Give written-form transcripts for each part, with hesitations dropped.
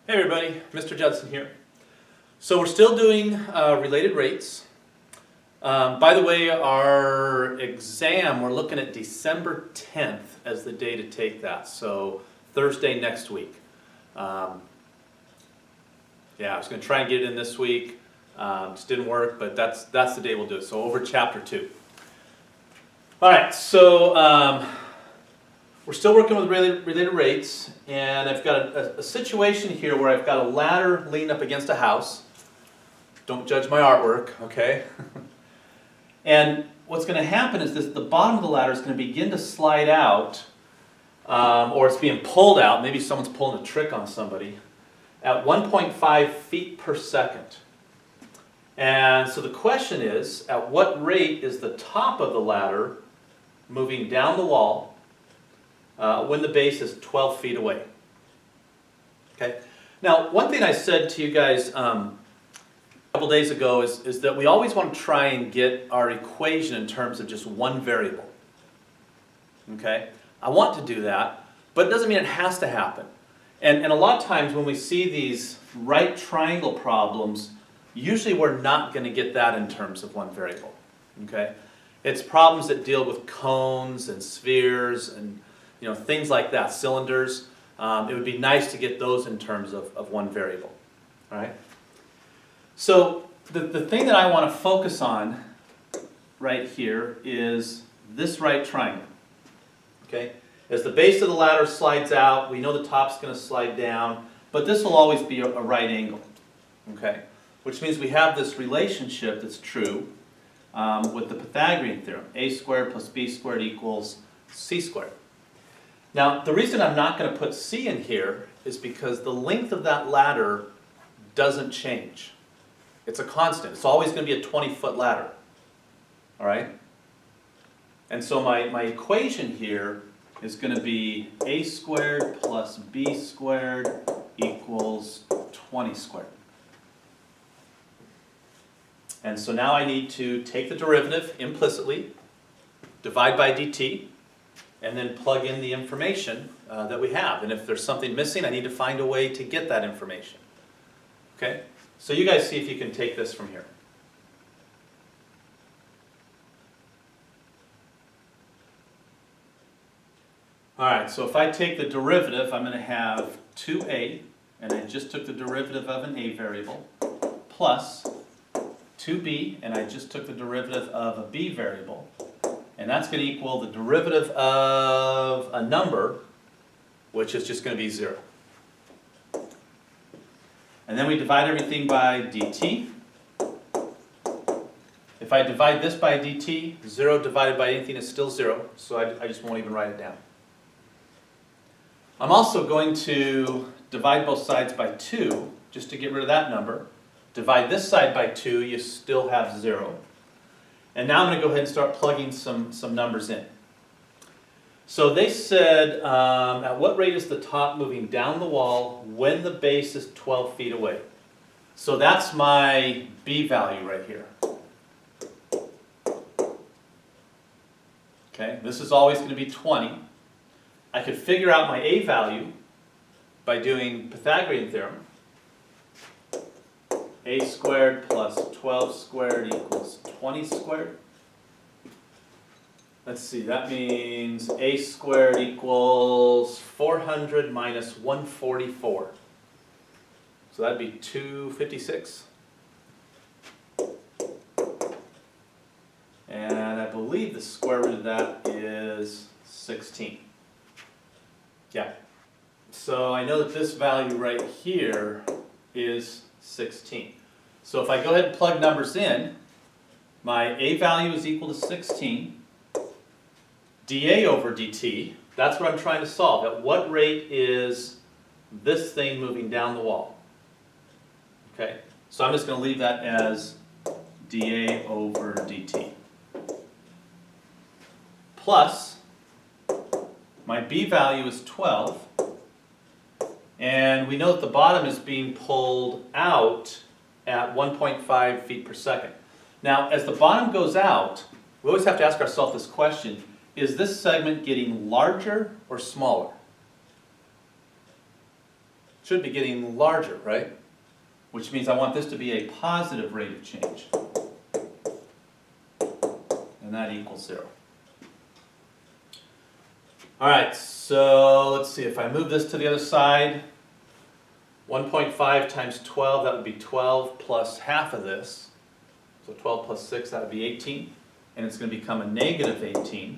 Hey everybody, Mr. Judson here. So we're still doing related rates. By the way, our exam, we're looking at December 10th as the day to take that. So Thursday next week. Yeah, I was going to try and get it in this week. Just didn't work, but that's the day we'll do it. So over chapter 2. All right, so we're still working with related rates, and I've got a situation here where I've got a ladder leaning up against a house. Don't judge my artwork, okay? And what's going to happen is the bottom of the ladder is going to begin to slide out, or it's being pulled out. Maybe someone's pulling a trick on somebody, at 1.5 feet per second. And so the question is, at what rate is the top of the ladder moving down the wall when the base is 12 feet away? Okay. Now, one thing I said to you guys a couple days ago is that we always want to try and get our equation in terms of just one variable. Okay. I want to do that, but it doesn't mean it has to happen. And a lot of times when we see these right triangle problems, usually we're not going to get that in terms of one variable. Okay. It's problems that deal with cones and spheres and things like that, cylinders. It would be nice to get those in terms of one variable. All right? So the thing that I want to focus on right here is this right triangle. Okay? As the base of the ladder slides out, we know the top's going to slide down, but this will always be a right angle. Okay? Which means we have this relationship that's true with the Pythagorean Theorem. A squared plus b squared equals c squared. Now, the reason I'm not going to put c in here is because the length of that ladder doesn't change. It's a constant. It's always going to be a 20-foot ladder. All right? And so my equation here is going to be a squared plus b squared equals 20 squared. And so now I need to take the derivative implicitly, divide by dt, and then plug in the information that we have. And if there's something missing, I need to find a way to get that information. Okay? So you guys see if you can take this from here. Alright, so if I take the derivative, I'm going to have 2a, and I just took the derivative of an a variable, plus 2b, and I just took the derivative of a b variable. And that's going to equal the derivative of a number, which is just going to be 0. And then we divide everything by dt. If I divide this by dt, 0 divided by anything is still 0, so I just won't even write it down. I'm also going to divide both sides by 2, just to get rid of that number. Divide this side by 2, you still have 0. And now I'm going to go ahead and start plugging some numbers in. So they said, at what rate is the top moving down the wall when the base is 12 feet away? So that's my b value right here. Okay, this is always going to be 20. I could figure out my a value by doing Pythagorean Theorem. A squared plus 12 squared equals 20 squared. Let's see, that means a squared equals 400 minus 144. So that'd be 256. And I believe the square root of that is 16. Yeah. So I know that this value right here is 16. So if I go ahead and plug numbers in, my a value is equal to 16. dA over dt, that's what I'm trying to solve. At what rate is this thing moving down the wall? Okay, so I'm just going to leave that as dA over dt. Plus, my b value is 12. And we know that the bottom is being pulled out at 1.5 feet per second. Now, as the bottom goes out, we always have to ask ourselves this question: is this segment getting larger or smaller? should be getting larger, right? Which means I want this to be a positive rate of change. And that equals 0. All right, so let's see, if I move this to the other side, 1.5 times 12, that would be 12 plus half of this. So 12 plus 6, that would be 18. And it's going to become a negative 18.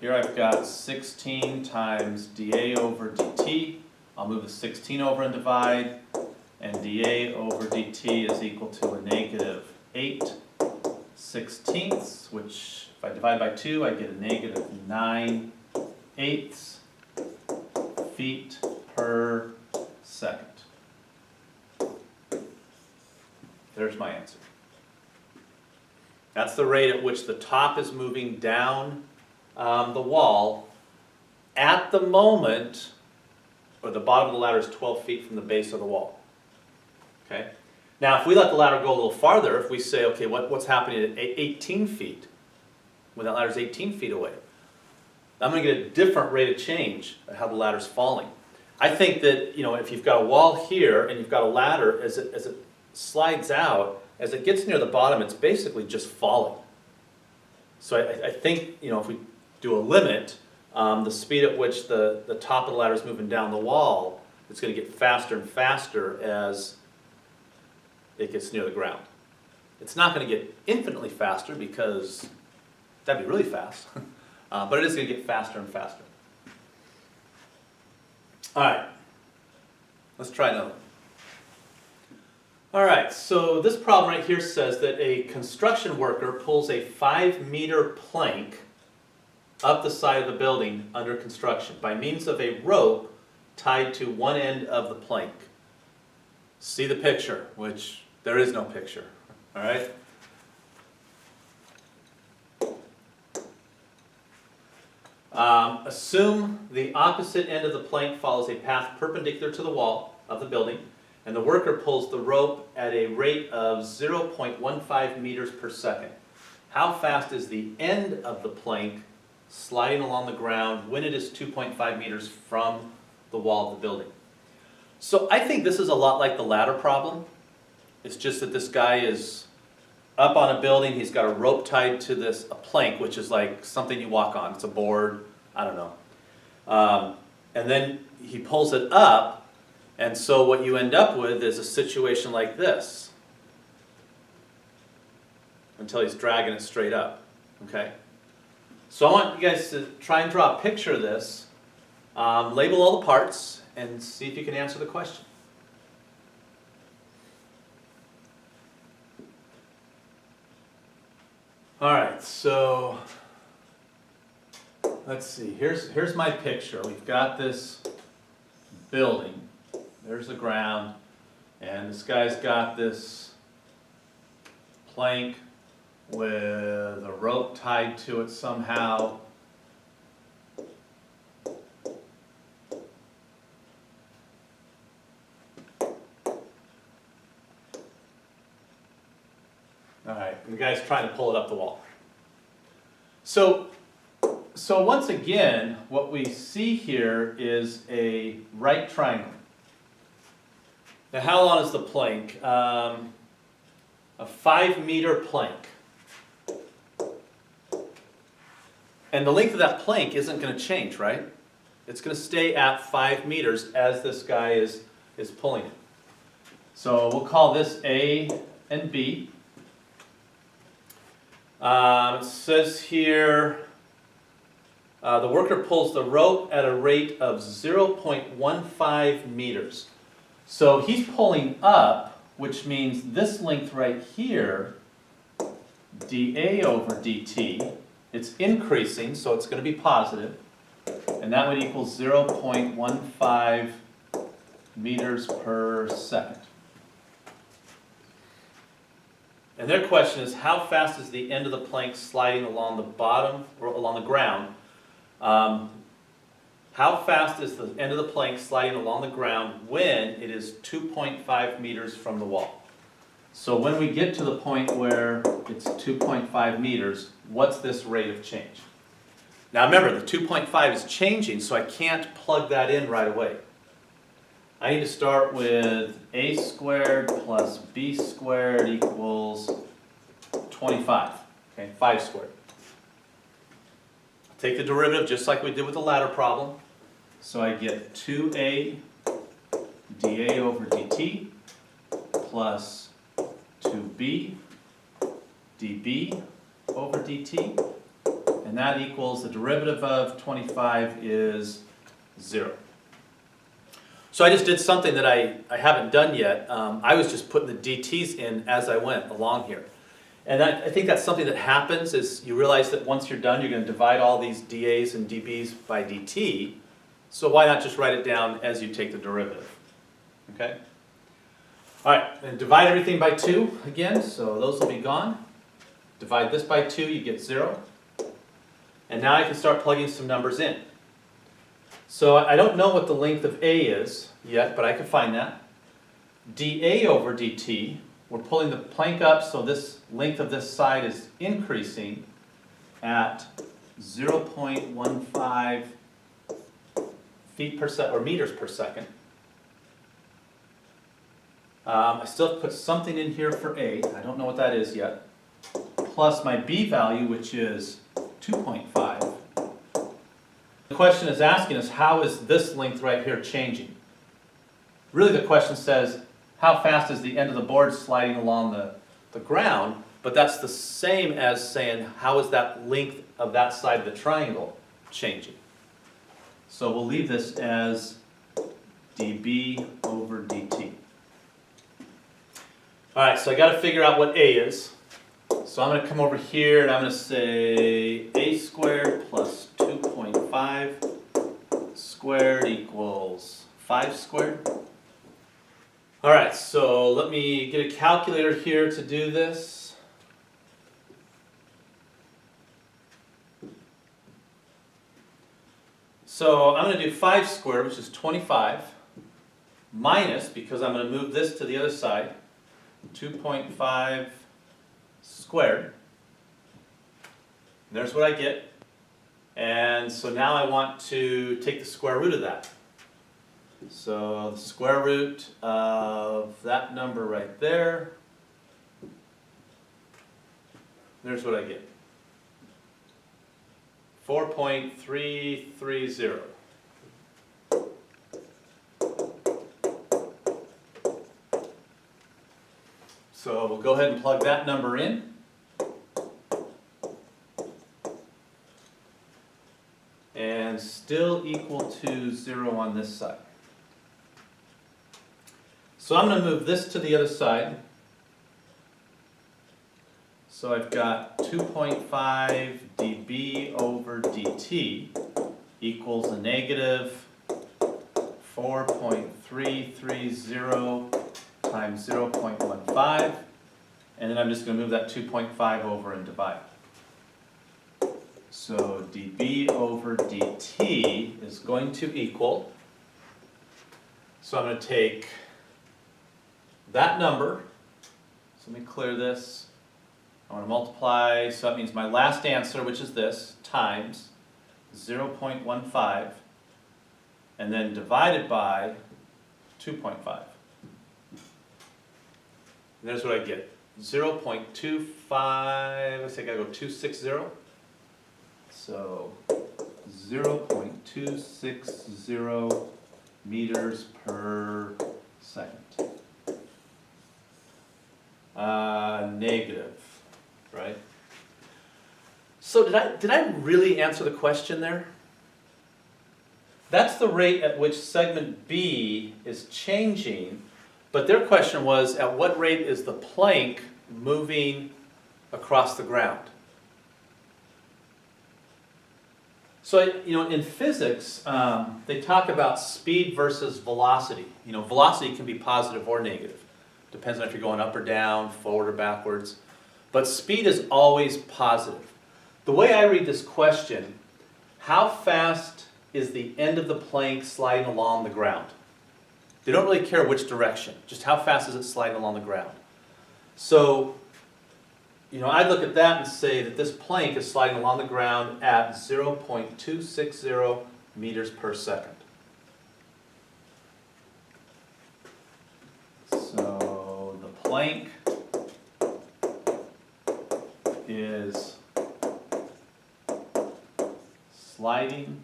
Here I've got 16 times dA over dt. I'll move the 16 over and divide. And dA over dt is equal to a negative 8/16, which if I divide by 2, I get a negative 9/8 feet per second. There's my answer. That's the rate at which the top is moving down the wall at the moment, or the bottom of the ladder is 12 feet from the base of the wall. Okay? Now, if we let the ladder go a little farther, if we say, okay, what's happening at 18 feet, when that ladder's 18 feet away, I'm going to get a different rate of change at how the ladder's falling. I think that, if you've got a wall here and you've got a ladder, as it slides out, as it gets near the bottom, it's basically just falling. So I think, if we do a limit, the speed at which the top of the ladder is moving down the wall, it's going to get faster and faster as it gets near the ground. It's not going to get infinitely faster because that'd be really fast, but it is going to get faster and faster. All right, let's try another one. All right, so this problem right here says that a construction worker pulls a 5-meter plank up the side of the building under construction by means of a rope tied to one end of the plank. See the picture, which there is no picture, all right? Assume the opposite end of the plank follows a path perpendicular to the wall of the building, and the worker pulls the rope at a rate of 0.15 meters per second. How fast is the end of the plank sliding along the ground when it is 2.5 meters from the wall of the building? So I think this is a lot like the ladder problem. It's just that this guy is up on a building, he's got a rope tied to a plank, which is like something you walk on. It's a board, I don't know. And then he pulls it up, and so what you end up with is a situation like this, until he's dragging it straight up, okay? So I want you guys to try and draw a picture of this, label all the parts, and see if you can answer the question. All right, so let's see. Here's my picture. We've got this building. There's the ground, and this guy's got this plank with a rope tied to it somehow. All right, and the guy's trying to pull it up the wall. So once again, what we see here is a right triangle. Now, how long is the plank? A 5-meter plank. And the length of that plank isn't going to change, right? It's going to stay at 5 meters as this guy is pulling it. So we'll call this A and B. It says here, the worker pulls the rope at a rate of 0.15 meters. So he's pulling up, which means this length right here, dA over dt, it's increasing, so it's going to be positive, and that would equal 0.15 meters per second. And their question is, how fast is the end of the plank sliding along the bottom, or along the ground? How fast is the end of the plank sliding along the ground when it is 2.5 meters from the wall? So when we get to the point where it's 2.5 meters, what's this rate of change? Now remember, the 2.5 is changing, so I can't plug that in right away. I need to start with a squared plus b squared equals 25, okay, 5 squared. Take the derivative just like we did with the ladder problem. So I get 2a dA over dt plus 2b dB over dt, and that equals the derivative of 25 is 0. So I just did something that I haven't done yet. I was just putting the dt's in as I went along here. And I think that's something that happens is you realize that once you're done, you're going to divide all these dA's and dB's by dt. So why not just write it down as you take the derivative? Okay? All right, and divide everything by 2 again, so those will be gone. Divide this by 2, you get 0. And now I can start plugging some numbers in. So I don't know what the length of A is yet, but I can find that. dA over dt, we're pulling the plank up, so this length of this side is increasing at 0.15 feet per second, or meters per second. I still have to put something in here for A, I don't know what that is yet, plus my B value, which is 2.5. The question is asking us, how is this length right here changing? Really the question says, how fast is the end of the board sliding along the ground? But that's the same as saying, how is that length of that side of the triangle changing? So we'll leave this as dB over dt. All right, so I got to figure out what A is. So I'm going to come over here and I'm going to say a squared plus 2.5 squared equals 5 squared. All right, so let me get a calculator here to do this. So I'm going to do 5 squared, which is 25, minus, because I'm going to move this to the other side, 2.5 squared. And there's what I get. And so now I want to take the square root of that. So the square root of that number right there, there's what I get. 4.330. So we'll go ahead and plug that number in. And still equal to 0 on this side. So I'm going to move this to the other side. So I've got 2.5 dB over dt equals a negative 4.330 times 0.15. And then I'm just going to move that 2.5 over and divide. So dB over dt is going to equal, so I'm going to take that number, so let me clear this, I want to multiply, so that means my last answer, which is this, times 0.15, and then divided by 2.5. And there's what I get, 0.25, I think I go 260. So 0.260 meters per second. Negative, right? So did I really answer the question there? That's the rate at which segment B is changing, but their question was, at what rate is the plank moving across the ground? So, in physics, they talk about speed versus velocity. Velocity can be positive or negative. Depends on if you're going up or down, forward or backwards. But speed is always positive. The way I read this question, how fast is the end of the plank sliding along the ground? They don't really care which direction, just how fast is it sliding along the ground. So, I'd look at that and say that this plank is sliding along the ground at 0.260 meters per second. blank is sliding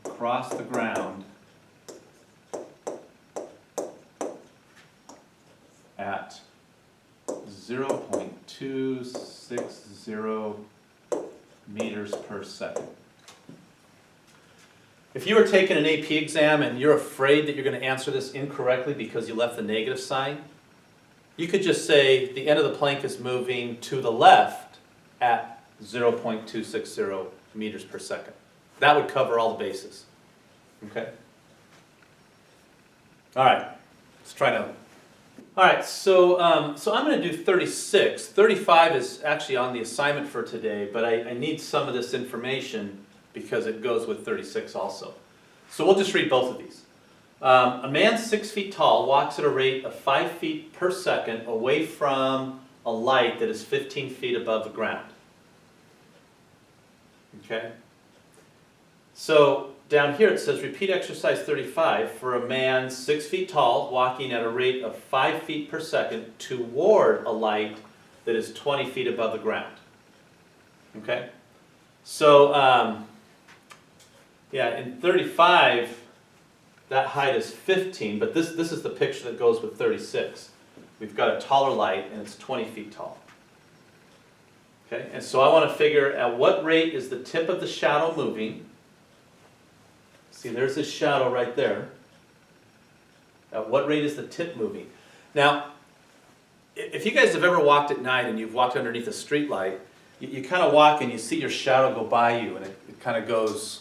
across the ground at 0.260 meters per second. If you were taking an AP exam and you're afraid that you're going to answer this incorrectly because you left the negative sign, you could just say the end of the plank is moving to the left at 0.260 meters per second. That would cover all the bases. Okay? All right, let's try now. All right, so I'm going to do 36. 35 is actually on the assignment for today, but I need some of this information because it goes with 36 also. So we'll just read both of these. A man 6 feet tall walks at a rate of 5 feet per second away from a light that is 15 feet above the ground. Okay? So down here it says, repeat exercise 35 for a man 6 feet tall walking at a rate of 5 feet per second toward a light that is 20 feet above the ground. Okay? So, yeah, in 35, that height is 15, but this is the picture that goes with 36. We've got a taller light and it's 20 feet tall. Okay, and so I want to figure at what rate is the tip of the shadow moving. See, there's this shadow right there. At what rate is the tip moving? Now, if you guys have ever walked at night and you've walked underneath a street light, you kind of walk and you see your shadow go by you and it kind of goes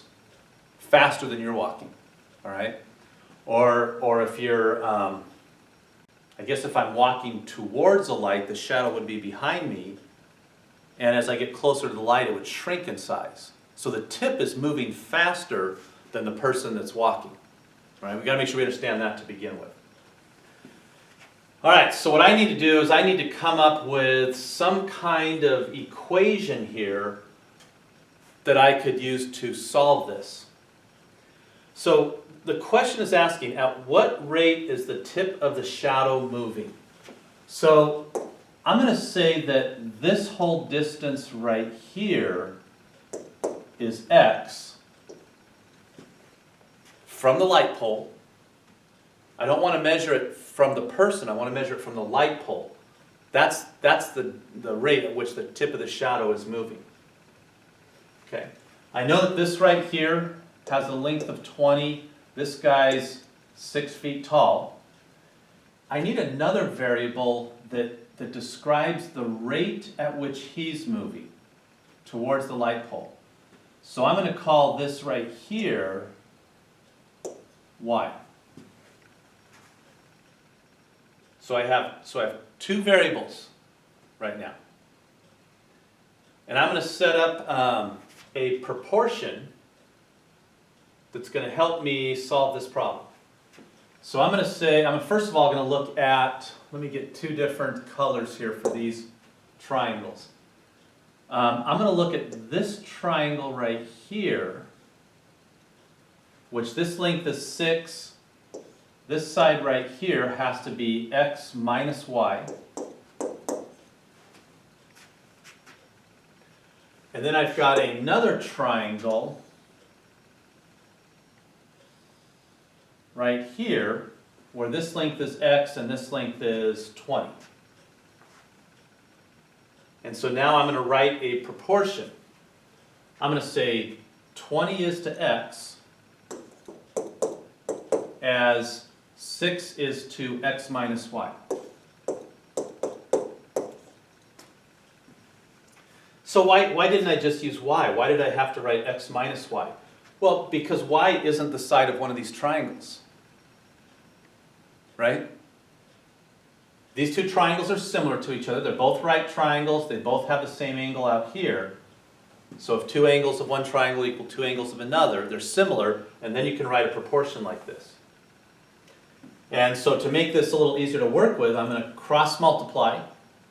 faster than you're walking, all right? Or if you're, I guess if I'm walking towards a light, the shadow would be behind me, and as I get closer to the light, it would shrink in size. So the tip is moving faster than the person that's walking, all right? We've got to make sure we understand that to begin with. All right, so what I need to do is I need to come up with some kind of equation here that I could use to solve this. So the question is asking, at what rate is the tip of the shadow moving? So I'm going to say that this whole distance right here is x from the light pole. I don't want to measure it from the person, I want to measure it from the light pole. That's the rate at which the tip of the shadow is moving. Okay. I know that this right here has a length of 20. This guy's 6 feet tall. I need another variable that describes the rate at which he's moving towards the light pole. So I'm going to call this right here y. So I have two variables right now. And I'm going to set up a proportion that's going to help me solve this problem. So I'm going to say, I'm first of all going to look at, let me get two different colors here for these triangles. I'm going to look at this triangle right here, which this length is 6. This side right here has to be x minus y. And then I've got another triangle right here where this length is x and this length is 20. And so now I'm going to write a proportion. I'm going to say 20 is to x as 6 is to x minus y. So why didn't I just use y? Why did I have to write x minus y? Well, because y isn't the side of one of these triangles. Right? These two triangles are similar to each other. They're both right triangles. They both have the same angle out here. So if two angles of one triangle equal two angles of another, they're similar, and then you can write a proportion like this. And so to make this a little easier to work with, I'm going to cross multiply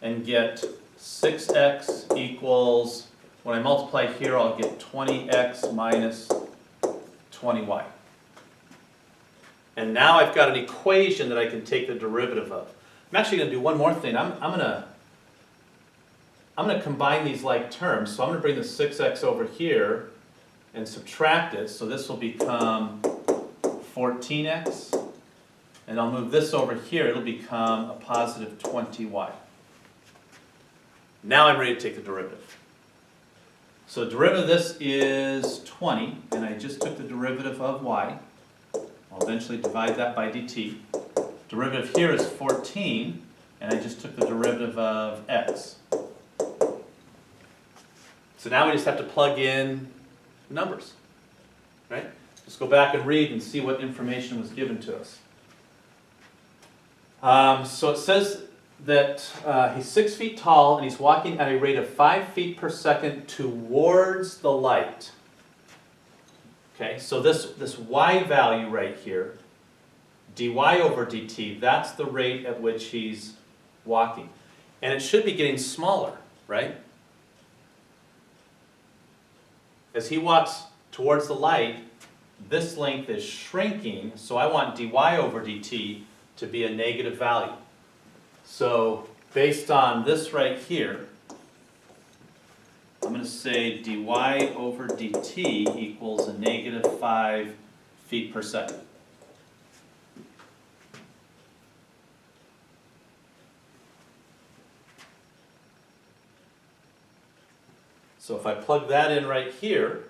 and get 6x equals, when I multiply here, I'll get 20x minus 20y. And now I've got an equation that I can take the derivative of. I'm actually going to do one more thing. I'm going to combine these like terms. So I'm going to bring the 6x over here and subtract it. So this will become 14x. And I'll move this over here. It'll become a positive 20y. Now I'm ready to take the derivative. So the derivative of this is 20, and I just took the derivative of y. I'll eventually divide that by dt. Derivative here is 14, and I just took the derivative of x. So now we just have to plug in numbers, right? Just go back and read and see what information was given to us. So it says that he's 6 feet tall and he's walking at a rate of 5 feet per second towards the light. Okay, so this y value right here, dy over dt, that's the rate at which he's walking. And it should be getting smaller, right? As he walks towards the light, this length is shrinking, so I want dy over dt to be a negative value. So based on this right here, I'm going to say dy over dt equals a negative 5 feet per second. So if I plug that in right here,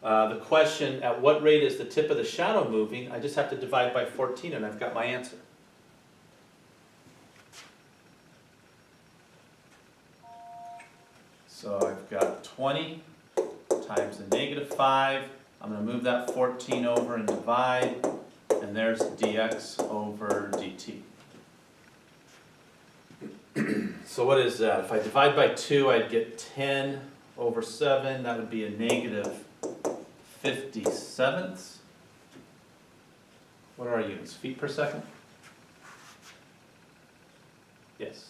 the question, at what rate is the tip of the shadow moving? I just have to divide by 14 and I've got my answer. So I've got 20 times a negative 5. I'm going to move that 14 over and divide, and there's dx over dt. So what is that? If I divide by 2, I'd get 10 over 7. That would be a negative 57ths. What are our units? Feet per second? Yes.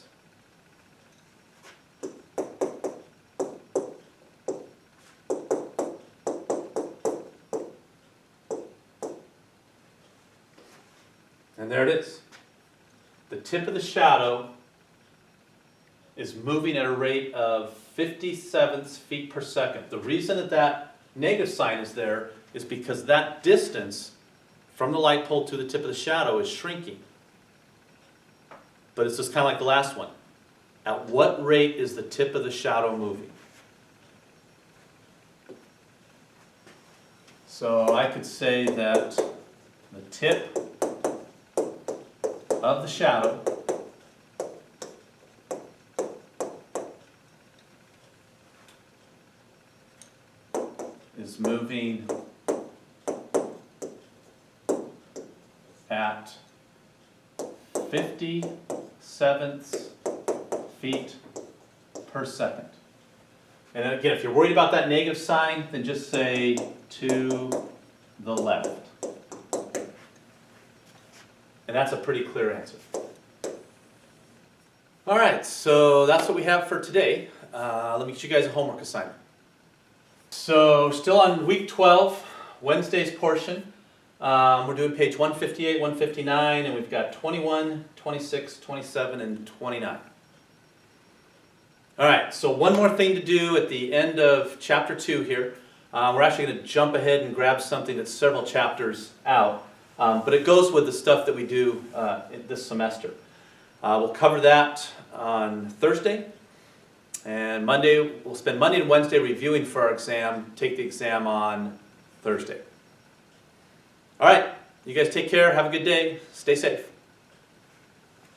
And there it is. The tip of the shadow is moving at a rate of 57 feet per second. The reason that that negative sign is there is because that distance from the light pole to the tip of the shadow is shrinking. But it's just kind of like the last one. At what rate is the tip of the shadow moving? So I could say that the tip of the shadow is moving at 57 feet per second. And again, if you're worried about that negative sign, then just say to the left. And that's a pretty clear answer. All right, so that's what we have for today. Let me get you guys a homework assignment. So still on week 12, Wednesday's portion. We're doing page 158, 159, and we've got 21, 26, 27, and 29. All right, so one more thing to do at the end of chapter 2 here. We're actually going to jump ahead and grab something that's several chapters out. But it goes with the stuff that we do this semester. We'll cover that on Thursday. And Monday, we'll spend Monday and Wednesday reviewing for our exam. Take the exam on Thursday. All right, you guys take care. Have a good day. Stay safe.